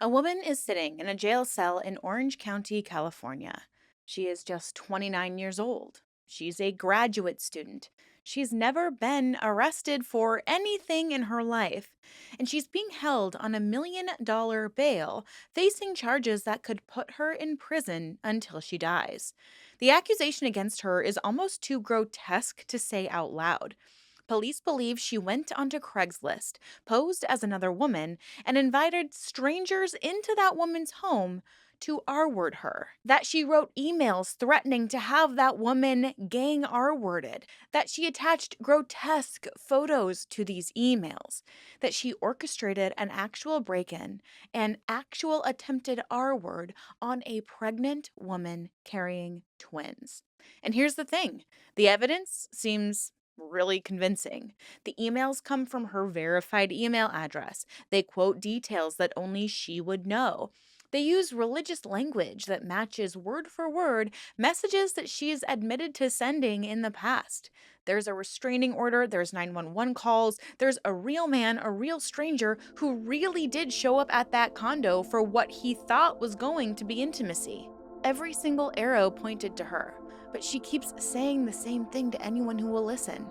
A woman is sitting in a jail cell in Orange County, California. She is just 29 years old. She's a graduate student. She's never been arrested for anything in her life. And she's being held on $1 million bail, facing charges that could put her in prison until she dies. The accusation against her is almost too grotesque to say out loud. Police believe she went onto Craigslist, posed as another woman, and invited strangers into that woman's home to R-word her. That she wrote emails threatening to have that woman gang R-worded. That she attached grotesque photos to these emails. That she orchestrated an actual break-in and actual attempted R-word on a pregnant woman carrying twins. And here's the thing, the evidence seems really convincing. The emails come from her verified email address. They quote details that only she would know. They use religious language that matches word for word messages that she's admitted to sending in the past. There's a restraining order, there's 911 calls, there's a real man, a real stranger who really did show up at that condo for what he thought was going to be intimacy. Every single arrow pointed to her, but she keeps saying the same thing to anyone who will listen.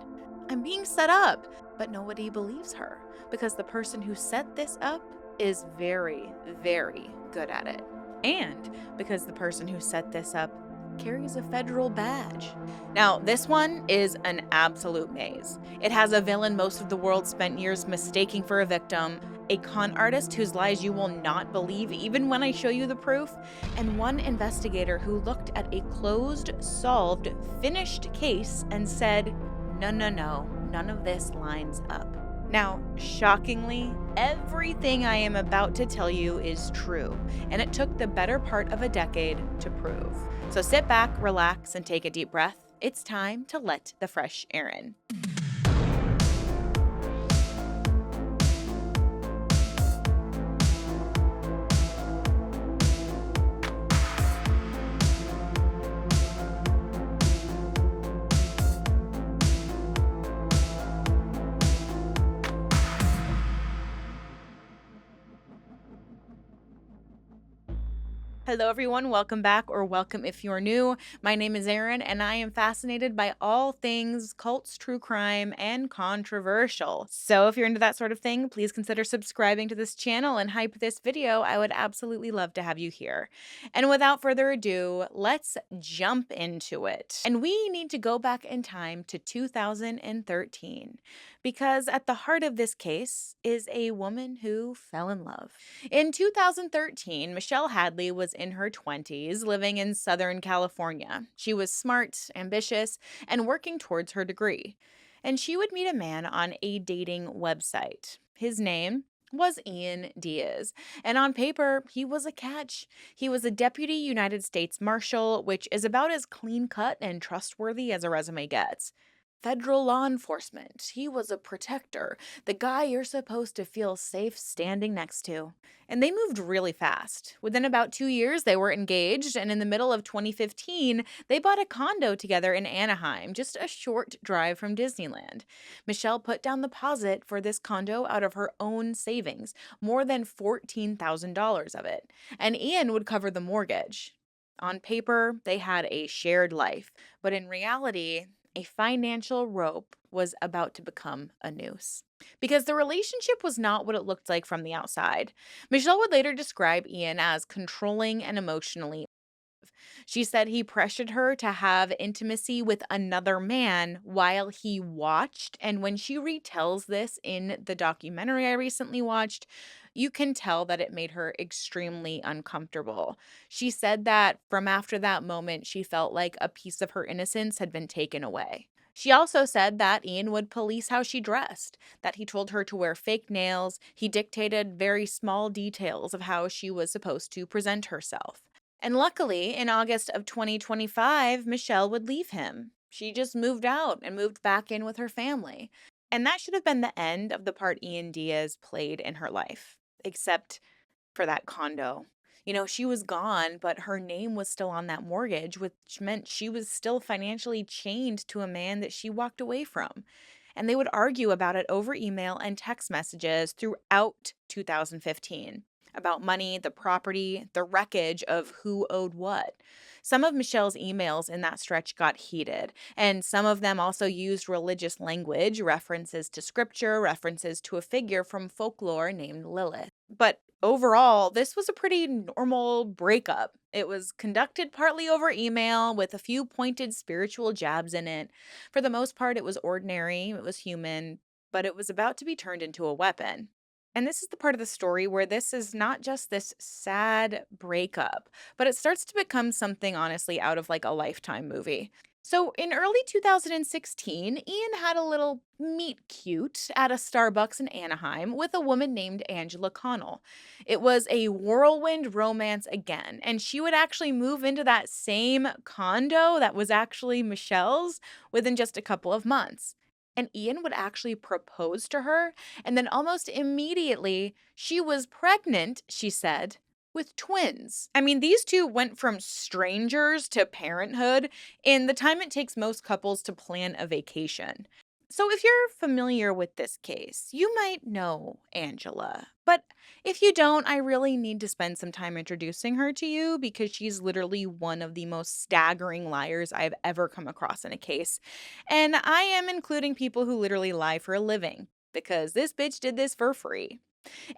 I'm being set up, but nobody believes her because the person who set this up is very, very good at it. And because the person who set this up carries a federal badge. Now, this one is an absolute maze. It has a villain most of the world spent years mistaking for a victim, a con artist whose lies you will not believe even when I show you the proof, and one investigator who looked at a closed, solved, finished case and said, no, none of this lines up. Now, shockingly, everything I am about to tell you is true, and it took the better part of a decade to prove. So sit back, relax, and take a deep breath. It's time to let the fresh air in. Hello, everyone. Welcome back, or welcome if you're new. My name is Erin, and I am fascinated by all things cults, true crime, and controversial. So if you're into that sort of thing, please consider subscribing to this channel and hype this video. I would absolutely love to have you here. And without further ado, let's jump into it. And we need to go back in time to 2013, because at the heart of this case is a woman who fell in love. In 2013, Michelle Hadley was in her 20s, living in Southern California. She was smart, ambitious, and working towards her degree. And she would meet a man on a dating website. His name was Ian Diaz, and on paper, he was a catch. He was a deputy United States Marshal, which is about as clean-cut and trustworthy as a resume gets. Federal law enforcement. He was a protector, the guy you're supposed to feel safe standing next to. And they moved really fast. Within about 2 years, they were engaged, and in the middle of 2015, they bought a condo together in Anaheim, just a short drive from Disneyland. Michelle put down the deposit for this condo out of her own savings, more than $14,000 of it, and Ian would cover the mortgage. On paper, they had a shared life, but in reality, a financial rope was about to become a noose. Because the relationship was not what it looked like from the outside. Michelle would later describe Ian as controlling and emotionally. She said he pressured her to have intimacy with another man while he watched. And when she retells this in the documentary I recently watched, you can tell that it made her extremely uncomfortable. She said that from after that moment, she felt like a piece of her innocence had been taken away. She also said that Ian would police how she dressed, that he told her to wear fake nails, he dictated very small details of how she was supposed to present herself. And luckily, in August of 2025, Michelle would leave him. She just moved out and moved back in with her family. And that should have been the end of the part Ian Diaz played in her life, except for that condo. You know, she was gone, but her name was still on that mortgage, which meant she was still financially chained to a man that she walked away from. And they would argue about it over email and text messages throughout 2015. about money, the property, the wreckage of who owed what. Some of Michelle's emails in that stretch got heated, and some of them also used religious language, references to scripture, references to a figure from folklore named Lilith. But overall, this was a pretty normal breakup. It was conducted partly over email with a few pointed spiritual jabs in it. For the most part, it was ordinary, it was human, but it was about to be turned into a weapon. And this is the part of the story where this is not just this sad breakup, but it starts to become something honestly out of like a Lifetime movie. So in early 2016, Ian had a little meet cute at a Starbucks in Anaheim with a woman named Angela Connell. It was a whirlwind romance again, and she would actually move into that same condo that was actually Michelle's within just a couple of months. And Ian would actually propose to her, and then almost immediately, she was pregnant, she said, with twins. I mean, these two went from strangers to parenthood in the time it takes most couples to plan a vacation. So, if you're familiar with this case, you might know Angela. But if you don't, I really need to spend some time introducing her to you because she's literally one of the most staggering liars I've ever come across in a case. And I am including people who literally lie for a living because this bitch did this for free.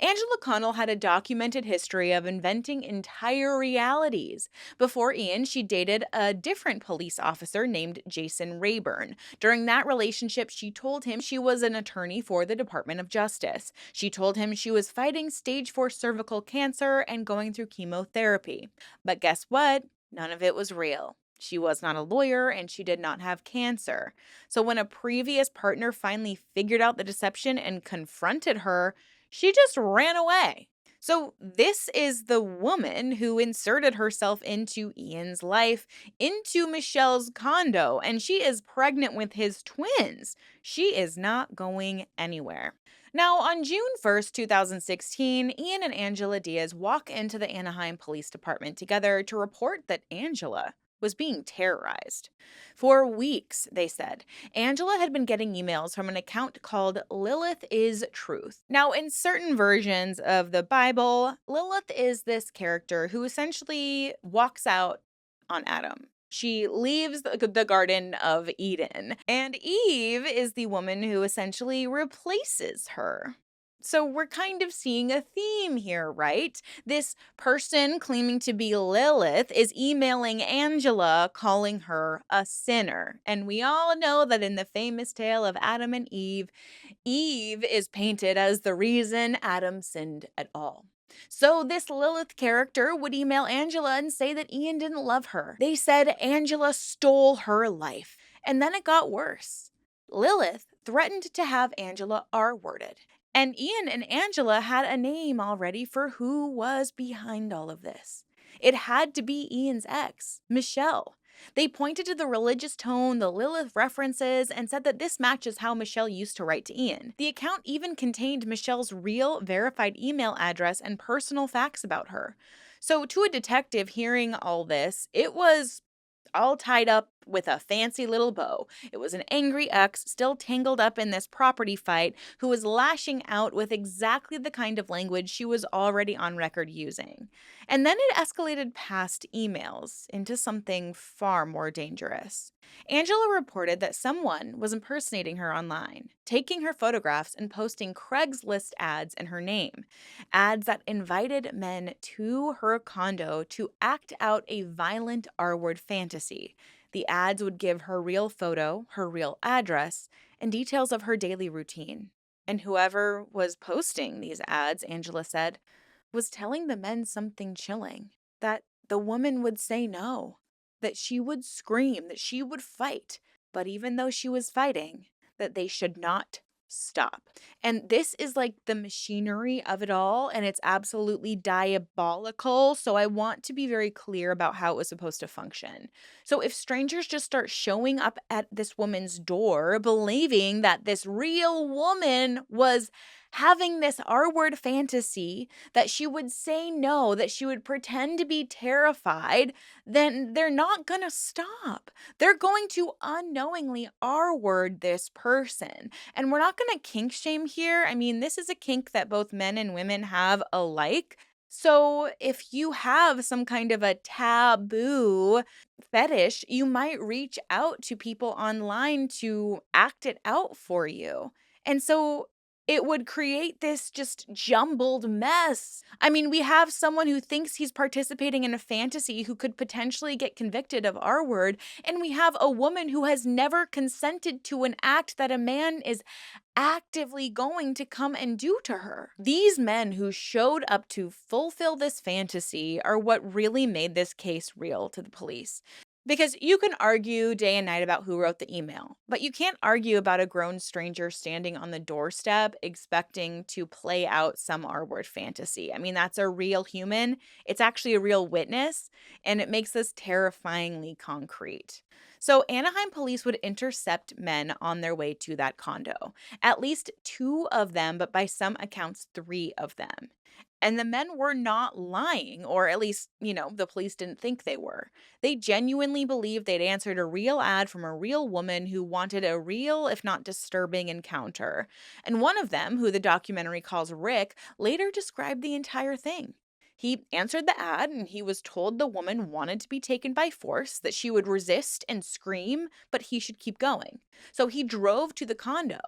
Angela Connell had a documented history of inventing entire realities. Before Ian, she dated a different police officer named Jason Rayburn. During that relationship, she told him she was an attorney for the Department of Justice. She told him she was fighting stage 4 cervical cancer and going through chemotherapy. But guess what? None of it was real. She was not a lawyer and she did not have cancer. So when a previous partner finally figured out the deception and confronted her, she just ran away. So, this is the woman who inserted herself into Ian's life, into Michelle's condo, and she is pregnant with his twins. She is not going anywhere. Now, on June 1st, 2016, Ian and Angela Diaz walk into the Anaheim Police Department together to report that Angela was being terrorized. For weeks, they said, Angela had been getting emails from an account called Lilith is Truth. Now, in certain versions of the Bible, Lilith is this character who essentially walks out on Adam. She leaves the Garden of Eden, and Eve is the woman who essentially replaces her. So we're kind of seeing a theme here, right? This person claiming to be Lilith is emailing Angela, calling her a sinner. And we all know that in the famous tale of Adam and Eve, Eve is painted as the reason Adam sinned at all. So this Lilith character would email Angela and say that Ian didn't love her. They said Angela stole her life. And then it got worse. Lilith threatened to have Angela R-worded. And Ian and Angela had a name already for who was behind all of this. It had to be Ian's ex, Michelle. They pointed to the religious tone, the Lilith references, and said that this matches how Michelle used to write to Ian. The account even contained Michelle's real, verified email address and personal facts about her. So, to a detective hearing all this, it was all tied up with a fancy little bow. It was an angry ex still tangled up in this property fight who was lashing out with exactly the kind of language she was already on record using. And then it escalated past emails into something far more dangerous. Angela reported that someone was impersonating her online, taking her photographs and posting Craigslist ads in her name. Ads that invited men to her condo to act out a violent R-word fantasy. The ads would give her real photo, her real address, and details of her daily routine. And whoever was posting these ads, Angela said, was telling the men something chilling, that the woman would say no, that she would scream, that she would fight, but even though she was fighting, that they should not stop. And this is like the machinery of it all, and it's absolutely diabolical. So I want to be very clear about how it was supposed to function. So if strangers just start showing up at this woman's door, believing that this real woman was having this R-word fantasy, that she would say no, that she would pretend to be terrified, then they're not gonna stop. They're going to unknowingly R-word this person. And we're not gonna kink shame here. I mean, this is a kink that both men and women have alike. So, if you have some kind of a taboo fetish, you might reach out to people online to act it out for you. And so it would create this just jumbled mess. I mean, we have someone who thinks he's participating in a fantasy who could potentially get convicted of R word, and we have a woman who has never consented to an act that a man is actively going to come and do to her. These men who showed up to fulfill this fantasy are what really made this case real to the police. Because you can argue day and night about who wrote the email, but you can't argue about a grown stranger standing on the doorstep expecting to play out some R word fantasy. I mean, that's a real human, it's actually a real witness, and it makes this terrifyingly concrete. So, Anaheim police would intercept men on their way to that condo. At least two of them, but by some accounts, three of them. And the men were not lying, or at least, the police didn't think they were. They genuinely believed they'd answered a real ad from a real woman who wanted a real, if not disturbing, encounter. And one of them, who the documentary calls Rick, later described the entire thing. He answered the ad and he was told the woman wanted to be taken by force, that she would resist and scream, but he should keep going. So he drove to the condo.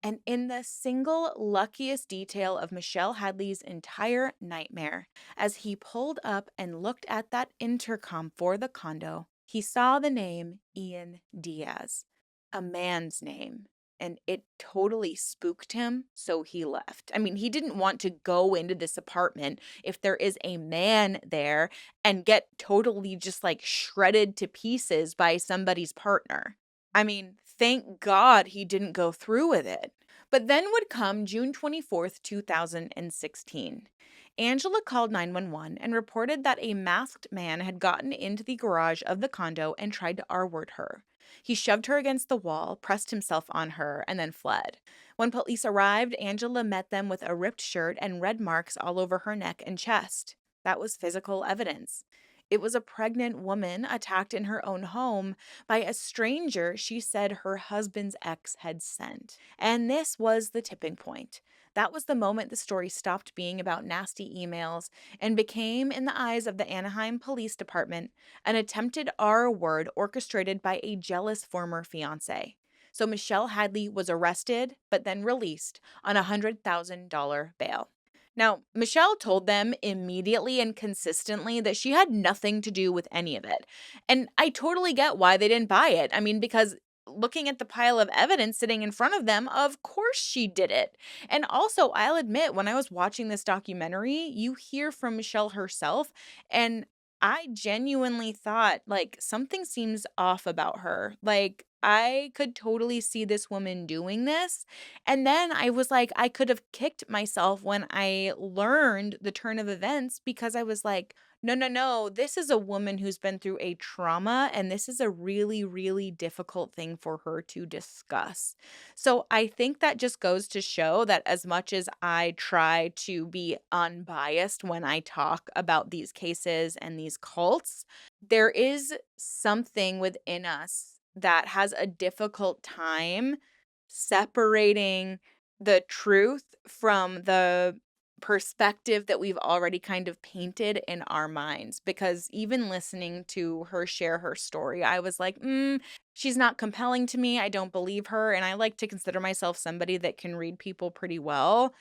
And in the single luckiest detail of Michelle Hadley's entire nightmare, as he pulled up and looked at that intercom for the condo, he saw the name Ian Diaz, a man's name. And it totally spooked him, so he left. I mean, he didn't want to go into this apartment if there is a man there and get totally just like shredded to pieces by somebody's partner. I mean, thank God he didn't go through with it. But then would come June 24th, 2016. Angela called 911 and reported that a masked man had gotten into the garage of the condo and tried to R-word her. He shoved her against the wall, pressed himself on her, and then fled. When police arrived, Angela met them with a ripped shirt and red marks all over her neck and chest. That was physical evidence. It was a pregnant woman attacked in her own home by a stranger she said her husband's ex had sent. And this was the tipping point. That was the moment the story stopped being about nasty emails and became, in the eyes of the Anaheim Police Department, an attempted R word orchestrated by a jealous former fiance. So Michelle Hadley was arrested, but then released on a $100,000 bail. Now, Michelle told them immediately and consistently that she had nothing to do with any of it. And I totally get why they didn't buy it. I mean, because looking at the pile of evidence sitting in front of them, of course she did it. And also, I'll admit, when I was watching this documentary, you hear from Michelle herself, and I genuinely thought, like, something seems off about her. Like, I could totally see this woman doing this. And then I was like, I could have kicked myself when I learned the turn of events because I was like, no, no, no. This is a woman who's been through a trauma, and this is a really, really difficult thing for her to discuss. So I think that just goes to show that as much as I try to be unbiased when I talk about these cases and these cults, there is something within us that has a difficult time separating the truth from the perspective that we've already kind of painted in our minds. Because even listening to her share her story, I was like, she's not compelling to me. I don't believe her. And I like to consider myself somebody that can read people pretty well.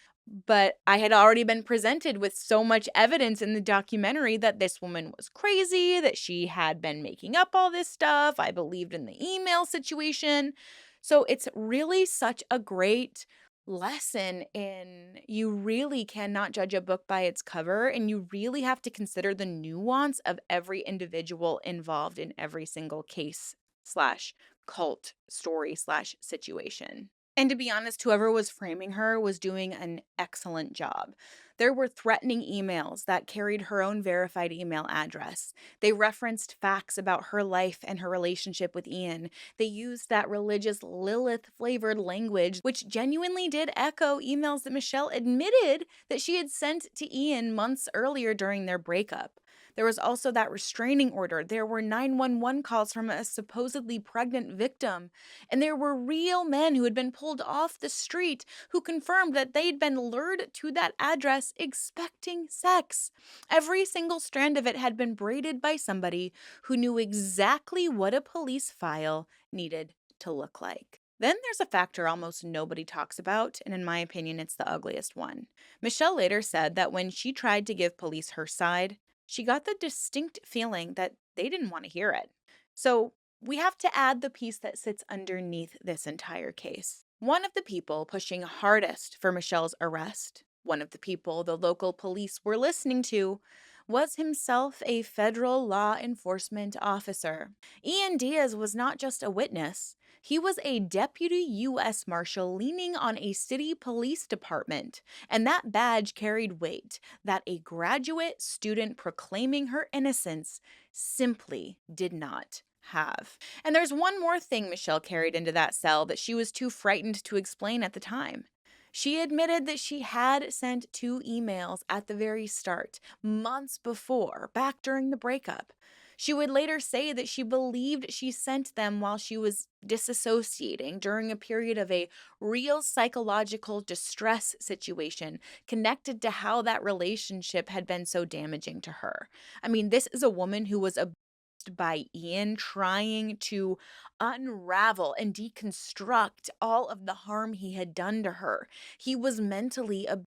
But I had already been presented with so much evidence in the documentary that this woman was crazy, that she had been making up all this stuff. I believed in the email situation. So it's really such a great lesson in you really cannot judge a book by its cover, and you really have to consider the nuance of every individual involved in every single case slash cult story slash situation. And to be honest, whoever was framing her was doing an excellent job. There were threatening emails that carried her own verified email address. They referenced facts about her life and her relationship with Ian. They used that religious Lilith flavored language, which genuinely did echo emails that Michelle admitted that she had sent to Ian months earlier during their breakup. There was also that restraining order. There were 911 calls from a supposedly pregnant victim. And there were real men who had been pulled off the street who confirmed that they'd been lured to that address expecting sex. Every single strand of it had been braided by somebody who knew exactly what a police file needed to look like. Then there's a factor almost nobody talks about, and in my opinion, it's the ugliest one. Michelle later said that when she tried to give police her side, she got the distinct feeling that they didn't want to hear it. So we have to add the piece that sits underneath this entire case. One of the people pushing hardest for Michelle's arrest, one of the people the local police were listening to, was himself a federal law enforcement officer. Ian Diaz was not just a witness, he was a deputy U.S. Marshal leaning on a city police department, and that badge carried weight that a graduate student proclaiming her innocence simply did not have. And there's one more thing Michelle carried into that cell that she was too frightened to explain at the time. She admitted that she had sent 2 emails at the very start, months before, back during the breakup. She would later say that she believed she sent them while she was disassociating during a period of a real psychological distress situation connected to how that relationship had been so damaging to her. I mean, this is a woman who was abused by Ian, trying to unravel and deconstruct all of the harm he had done to her. He was mentally abusive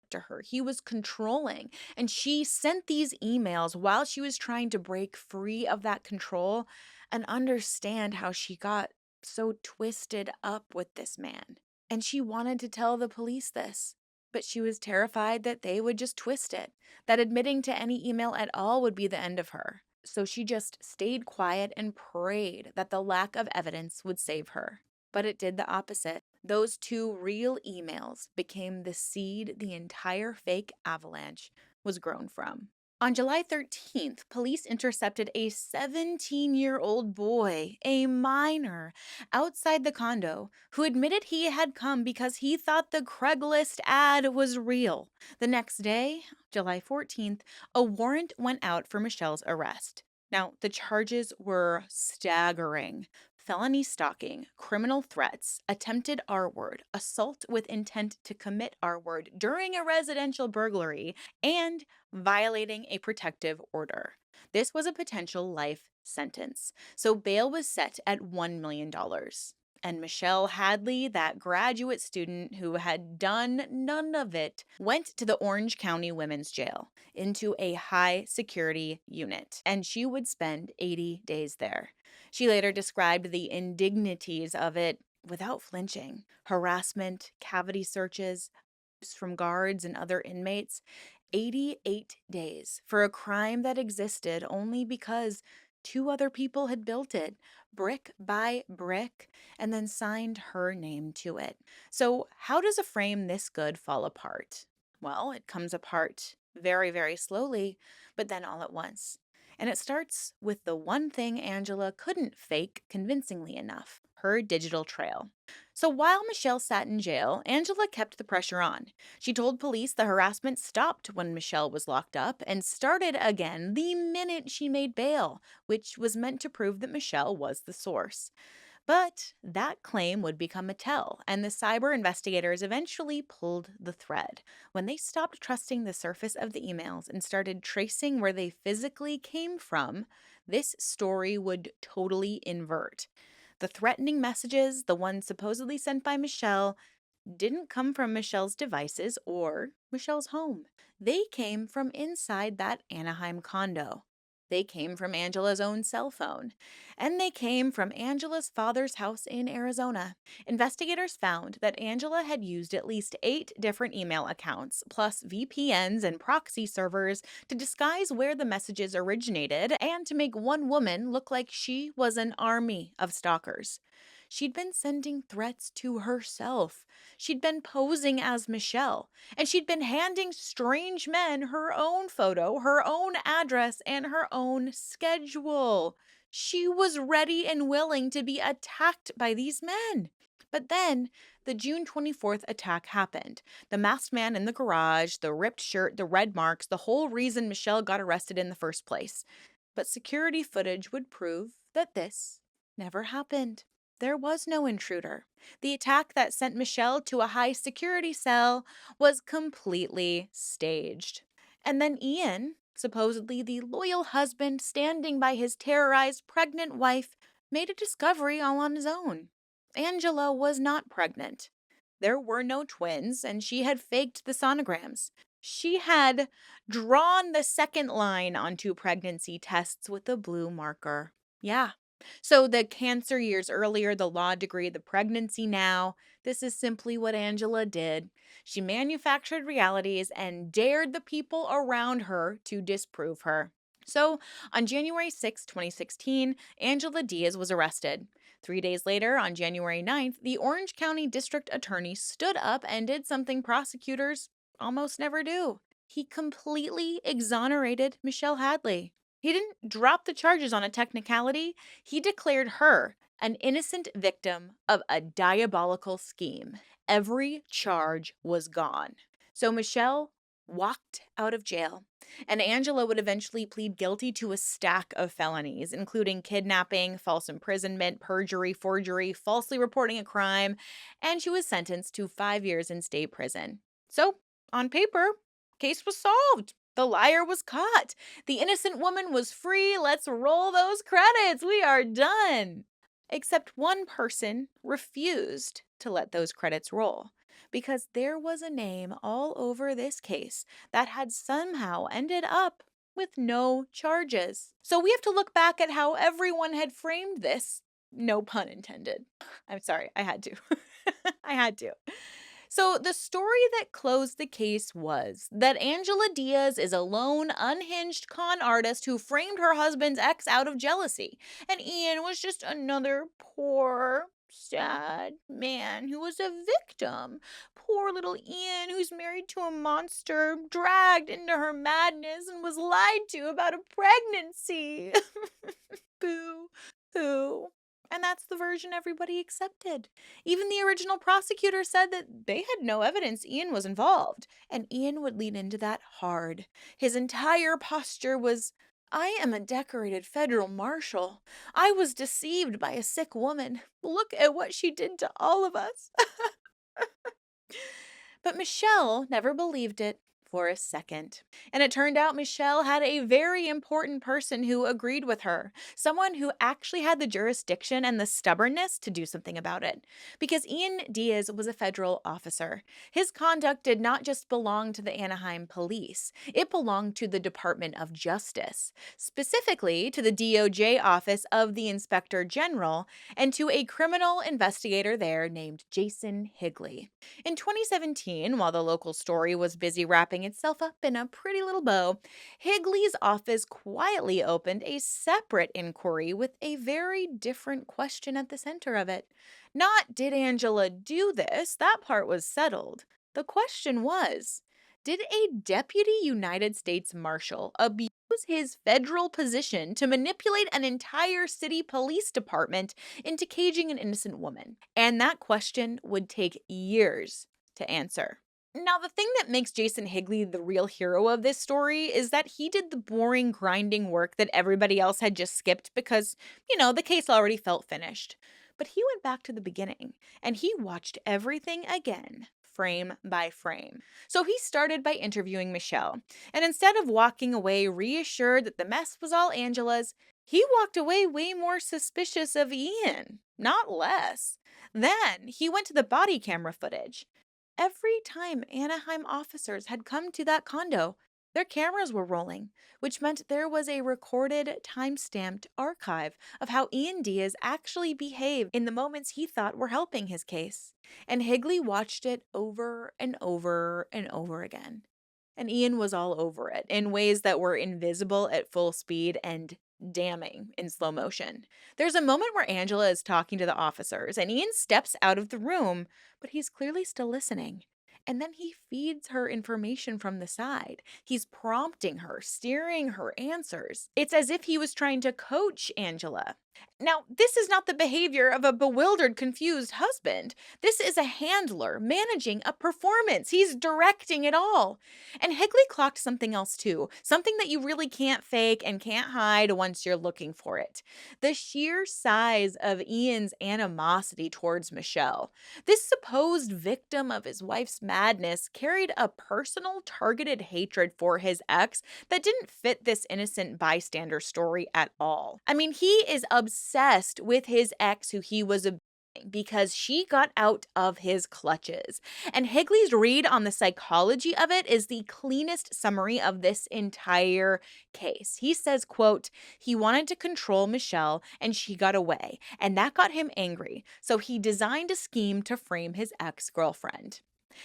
to her. He was controlling. And she sent these emails while she was trying to break free of that control and understand how she got so twisted up with this man. And she wanted to tell the police this, but she was terrified that they would just twist it, that admitting to any email at all would be the end of her. So she just stayed quiet and prayed that the lack of evidence would save her. But it did the opposite. Those 2 real emails became the seed the entire fake avalanche was grown from. On July 13th, police intercepted a 17-year-old boy, a minor, outside the condo who admitted he had come because he thought the Craigslist ad was real. The next day, July 14th, a warrant went out for Michelle's arrest. Now, the charges were staggering: felony stalking, criminal threats, attempted R word, assault with intent to commit R word during a residential burglary, and violating a protective order. This was a potential life sentence, so bail was set at $1 million. And Michelle Hadley, that graduate student who had done none of it, went to the Orange County Women's Jail into a high security unit, and she would spend 80 days there. She later described the indignities of it without flinching: harassment, cavity searches, abuse from guards and other inmates. 88 days for a crime that existed only because 2 other people had built it, brick by brick, and then signed her name to it. So, how does a frame this good fall apart? Well, it comes apart very, very slowly, but then all at once. And it starts with the one thing Angela couldn't fake convincingly enough: her digital trail. So while Michelle sat in jail, Angela kept the pressure on. She told police the harassment stopped when Michelle was locked up and started again the minute she made bail, which was meant to prove that Michelle was the source. But that claim would become a tell, and the cyber investigators eventually pulled the thread. When they stopped trusting the surface of the emails and started tracing where they physically came from, this story would totally invert. The threatening messages, the ones supposedly sent by Michelle, didn't come from Michelle's devices or Michelle's home. They came from inside that Anaheim condo. They came from Angela's own cell phone. And they came from Angela's father's house in Arizona. Investigators found that Angela had used at least 8 different email accounts, plus VPNs and proxy servers, to disguise where the messages originated and to make one woman look like she was an army of stalkers. She'd been sending threats to herself. She'd been posing as Michelle. And she'd been handing strange men her own photo, her own address, and her own schedule. She was ready and willing to be attacked by these men. But then the June 24th attack happened. The masked man in the garage, the ripped shirt, the red marks, the whole reason Michelle got arrested in the first place. But security footage would prove that this never happened. There was no intruder. The attack that sent Michelle to a high security cell was completely staged. And then Ian, supposedly the loyal husband standing by his terrorized pregnant wife, made a discovery all on his own. Angela was not pregnant. There were no twins, and she had faked the sonograms. She had drawn the second line onto pregnancy tests with a blue marker. Yeah. So the cancer years earlier, the law degree, the pregnancy now. This is simply what Angela did. She manufactured realities and dared the people around her to disprove her. So, on January 6, 2016, Angela Diaz was arrested. 3 days later, on January 9th, the Orange County District Attorney stood up and did something prosecutors almost never do. He completely exonerated Michelle Hadley. He didn't drop the charges on a technicality, he declared her an innocent victim of a diabolical scheme. Every charge was gone. So Michelle walked out of jail, and Angela would eventually plead guilty to a stack of felonies, including kidnapping, false imprisonment, perjury, forgery, falsely reporting a crime, and she was sentenced to 5 years in state prison. So, on paper, case was solved. The liar was caught. The innocent woman was free. Let's roll those credits. We are done. Except one person refused to let those credits roll because there was a name all over this case that had somehow ended up with no charges. So we have to look back at how everyone had framed this. No pun intended. I'm sorry, I had to. I had to. So, the story that closed the case was that Angela Diaz is a lone, unhinged con artist who framed her husband's ex out of jealousy. And Ian was just another poor, sad man who was a victim. Poor little Ian, who's married to a monster, dragged into her madness and was lied to about a pregnancy. Boo hoo. And that's the version everybody accepted. Even the original prosecutor said that they had no evidence Ian was involved. And Ian would lean into that hard. His entire posture was, I am a decorated federal marshal. I was deceived by a sick woman. Look at what she did to all of us. But Michelle never believed it for a second. And it turned out Michelle had a very important person who agreed with her, someone who actually had the jurisdiction and the stubbornness to do something about it. Because Ian Diaz was a federal officer. His conduct did not just belong to the Anaheim police, it belonged to the Department of Justice, specifically to the DOJ Office of the Inspector General, and to a criminal investigator there named Jason Higley. In 2017, while the local story was busy wrapping itself up in a pretty little bow, Higley's office quietly opened a separate inquiry with a very different question at the center of it. Not did Angela do this, that part was settled. The question was, did a deputy United States Marshal abuse his federal position to manipulate an entire city police department into caging an innocent woman? And that question would take years to answer. Now, the thing that makes Jason Higley the real hero of this story is that he did the boring, grinding work that everybody else had just skipped because, the case already felt finished. But he went back to the beginning, and he watched everything again, frame by frame. So he started by interviewing Michelle, and instead of walking away reassured that the mess was all Angela's, he walked away way more suspicious of Ian, not less. Then he went to the body camera footage. Every time Anaheim officers had come to that condo, their cameras were rolling, which meant there was a recorded, time-stamped archive of how Ian Diaz actually behaved in the moments he thought were helping his case. And Higley watched it over and over and over again. And Ian was all over it in ways that were invisible at full speed and damning in slow motion. There's a moment where Angela is talking to the officers, and Ian steps out of the room, but he's clearly still listening. And then he feeds her information from the side. He's prompting her, steering her answers. It's as if he was trying to coach Angela. Now, this is not the behavior of a bewildered, confused husband. This is a handler managing a performance. He's directing it all. And Higley clocked something else too, something that you really can't fake and can't hide once you're looking for it. The sheer size of Ian's animosity towards Michelle. This supposed victim of his wife's madness carried a personal, targeted hatred for his ex that didn't fit this innocent bystander story at all. I mean, he is obsessed with his ex who he was abusing because she got out of his clutches. And Higley's read on the psychology of it is the cleanest summary of this entire case. He says, quote, he wanted to control Michelle and she got away, and that got him angry. So he designed a scheme to frame his ex-girlfriend.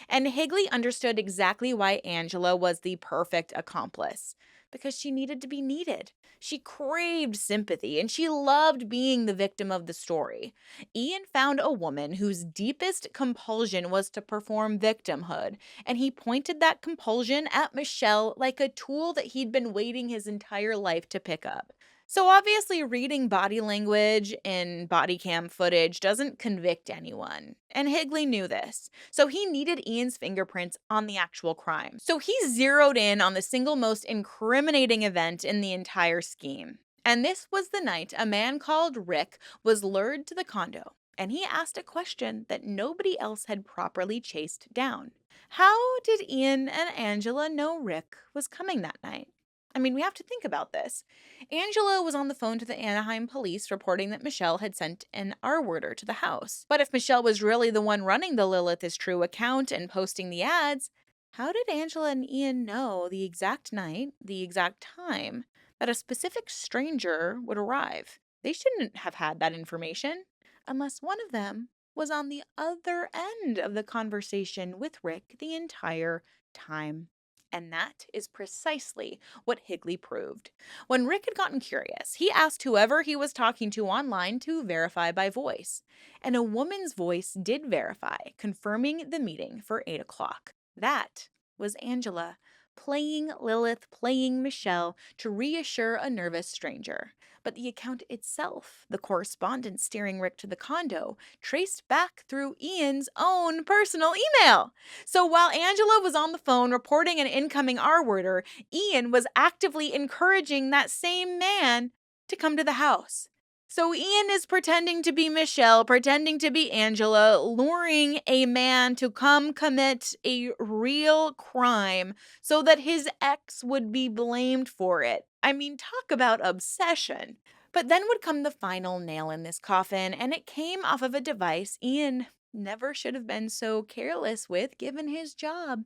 And Higley understood exactly why Angela was the perfect accomplice. Because she needed to be needed. She craved sympathy and she loved being the victim of the story. Ian found a woman whose deepest compulsion was to perform victimhood, and he pointed that compulsion at Michelle like a tool that he'd been waiting his entire life to pick up. So obviously, reading body language in body cam footage doesn't convict anyone, and Higley knew this. So he needed Ian's fingerprints on the actual crime. So he zeroed in on the single most incriminating event in the entire scheme. And this was the night a man called Rick was lured to the condo, and he asked a question that nobody else had properly chased down. How did Ian and Angela know Rick was coming that night? I mean, we have to think about this. Angela was on the phone to the Anaheim police reporting that Michelle had sent an R-worder to the house. But if Michelle was really the one running the Lilith is True account and posting the ads, how did Angela and Ian know the exact night, the exact time, that a specific stranger would arrive? They shouldn't have had that information unless one of them was on the other end of the conversation with Rick the entire time. And that is precisely what Higley proved. When Rick had gotten curious, he asked whoever he was talking to online to verify by voice. And a woman's voice did verify, confirming the meeting for 8 o'clock. That was Angela, playing Lilith, playing Michelle to reassure a nervous stranger. But the account itself, the correspondence steering Rick to the condo, traced back through Ian's own personal email. So while Angela was on the phone reporting an incoming R-worder, Ian was actively encouraging that same man to come to the house. So Ian is pretending to be Michelle, pretending to be Angela, luring a man to come commit a real crime so that his ex would be blamed for it. I mean, talk about obsession. But then would come the final nail in this coffin, and it came off of a device Ian never should have been so careless with given his job.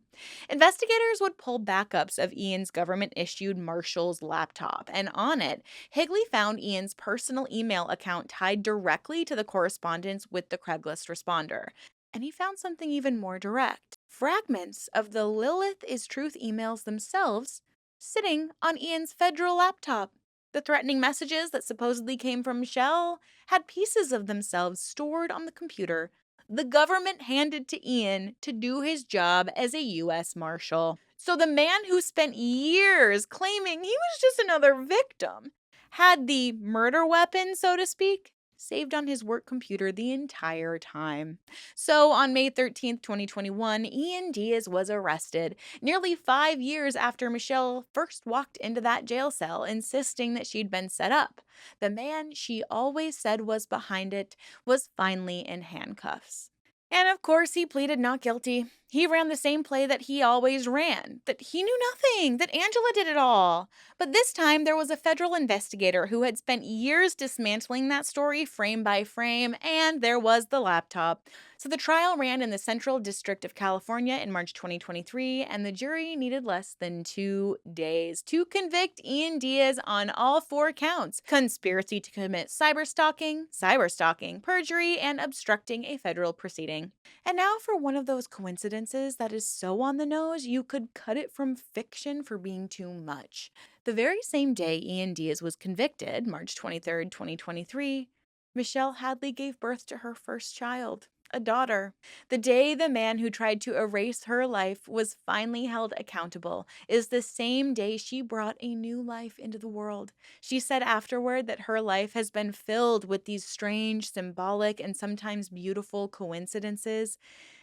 Investigators would pull backups of Ian's government-issued Marshall's laptop, and on it, Higley found Ian's personal email account tied directly to the correspondence with the Craigslist responder. And he found something even more direct. Fragments of the Lilith is Truth emails themselves sitting on Ian's federal laptop. The threatening messages that supposedly came from Michelle had pieces of themselves stored on the computer the government handed to Ian to do his job as a U.S. Marshal. So the man who spent years claiming he was just another victim had the murder weapon, so to speak, saved on his work computer the entire time. So on May 13th, 2021, Ian Diaz was arrested, nearly 5 years after Michelle first walked into that jail cell insisting that she'd been set up. The man she always said was behind it was finally in handcuffs. And of course, he pleaded not guilty. He ran the same play that he always ran, that he knew nothing, that Angela did it all. But this time, there was a federal investigator who had spent years dismantling that story frame by frame, and there was the laptop. So the trial ran in the Central District of California in March 2023, and the jury needed less than 2 days to convict Ian Diaz on all 4 counts: conspiracy to commit cyberstalking, perjury, and obstructing a federal proceeding. And now for one of those coincidences that is so on the nose you could cut it from fiction for being too much. The very same day Ian Diaz was convicted, March 23rd, 2023, Michelle Hadley gave birth to her first child. A daughter. The day the man who tried to erase her life was finally held accountable is the same day she brought a new life into the world. She said afterward that her life has been filled with these strange, symbolic, and sometimes beautiful coincidences,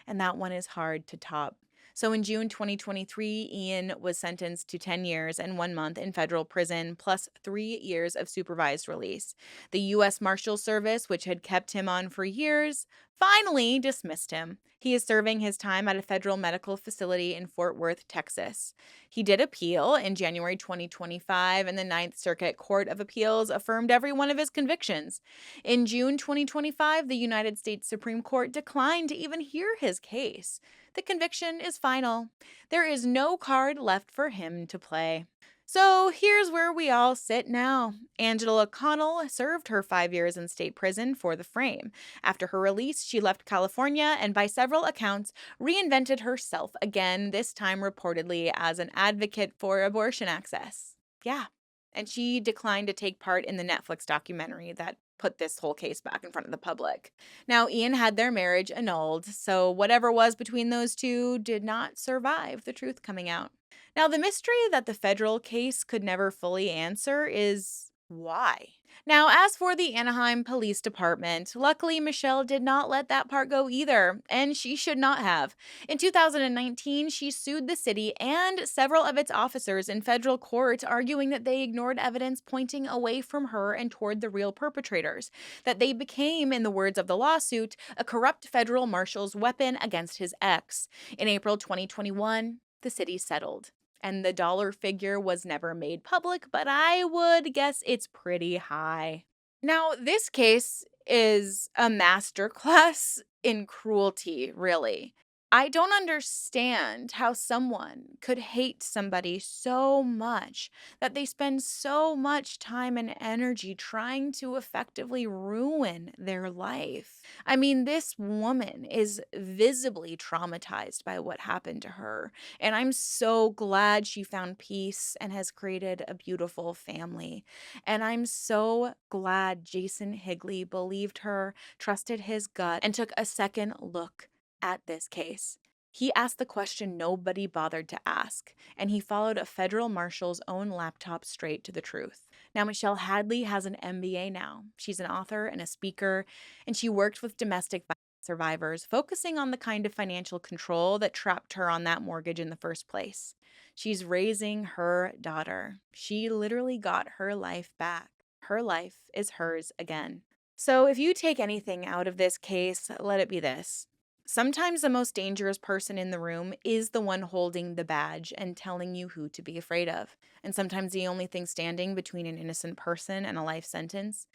and that one is hard to top. So in June 2023, Ian was sentenced to 10 years and 1 month in federal prison, plus 3 years of supervised release. The U.S. Marshal Service, which had kept him on for years, finally dismissed him. He is serving his time at a federal medical facility in Fort Worth, Texas. He did appeal in January 2025, and the Ninth Circuit Court of Appeals affirmed every one of his convictions. In June 2025, the United States Supreme Court declined to even hear his case. The conviction is final. There is no card left for him to play. So here's where we all sit now. Angela Connell served her 5 years in state prison for the frame. After her release, she left California and, by several accounts, reinvented herself again, this time reportedly as an advocate for abortion access. Yeah. And she declined to take part in the Netflix documentary that put this whole case back in front of the public. Now, Ian had their marriage annulled, so whatever was between those two did not survive the truth coming out. Now, the mystery that the federal case could never fully answer is why. Now, as for the Anaheim Police Department, luckily Michelle did not let that part go either, and she should not have. In 2019, she sued the city and several of its officers in federal court, arguing that they ignored evidence pointing away from her and toward the real perpetrators, that they became, in the words of the lawsuit, a corrupt federal marshal's weapon against his ex. In April 2021, the city settled. And the dollar figure was never made public, but I would guess it's pretty high. Now, this case is a masterclass in cruelty, really. I don't understand how someone could hate somebody so much that they spend so much time and energy trying to effectively ruin their life. I mean, this woman is visibly traumatized by what happened to her, and I'm so glad she found peace and has created a beautiful family. And I'm so glad Jason Higley believed her, trusted his gut, and took a second look at this case. He asked the question nobody bothered to ask, and he followed a federal marshal's own laptop straight to the truth. Now, Michelle Hadley has an MBA now. She's an author and a speaker, and she worked with domestic violence survivors, focusing on the kind of financial control that trapped her on that mortgage in the first place. She's raising her daughter. She literally got her life back. Her life is hers again. So if you take anything out of this case, let it be this. Sometimes the most dangerous person in the room is the one holding the badge and telling you who to be afraid of. And sometimes the only thing standing between an innocent person and a life sentence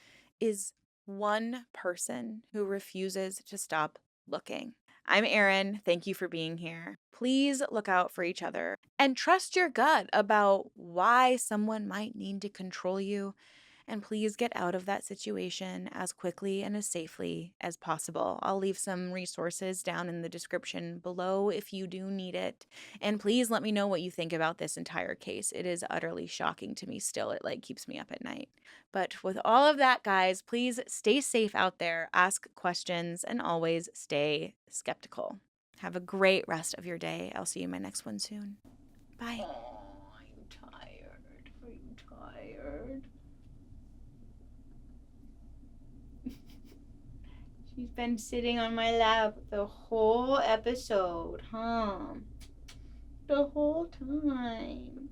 is one person who refuses to stop looking. I'm Erin. Thank you for being here. Please look out for each other and trust your gut about why someone might need to control you. And please get out of that situation as quickly and as safely as possible. I'll leave some resources down in the description below if you do need it. And please let me know what you think about this entire case. It is utterly shocking to me still. It keeps me up at night. But with all of that, guys, please stay safe out there, ask questions, and always stay skeptical. Have a great rest of your day. I'll see you in my next one soon. Bye. Oh, I'm tired. Are you tired? She's been sitting on my lap the whole episode, huh? The whole time.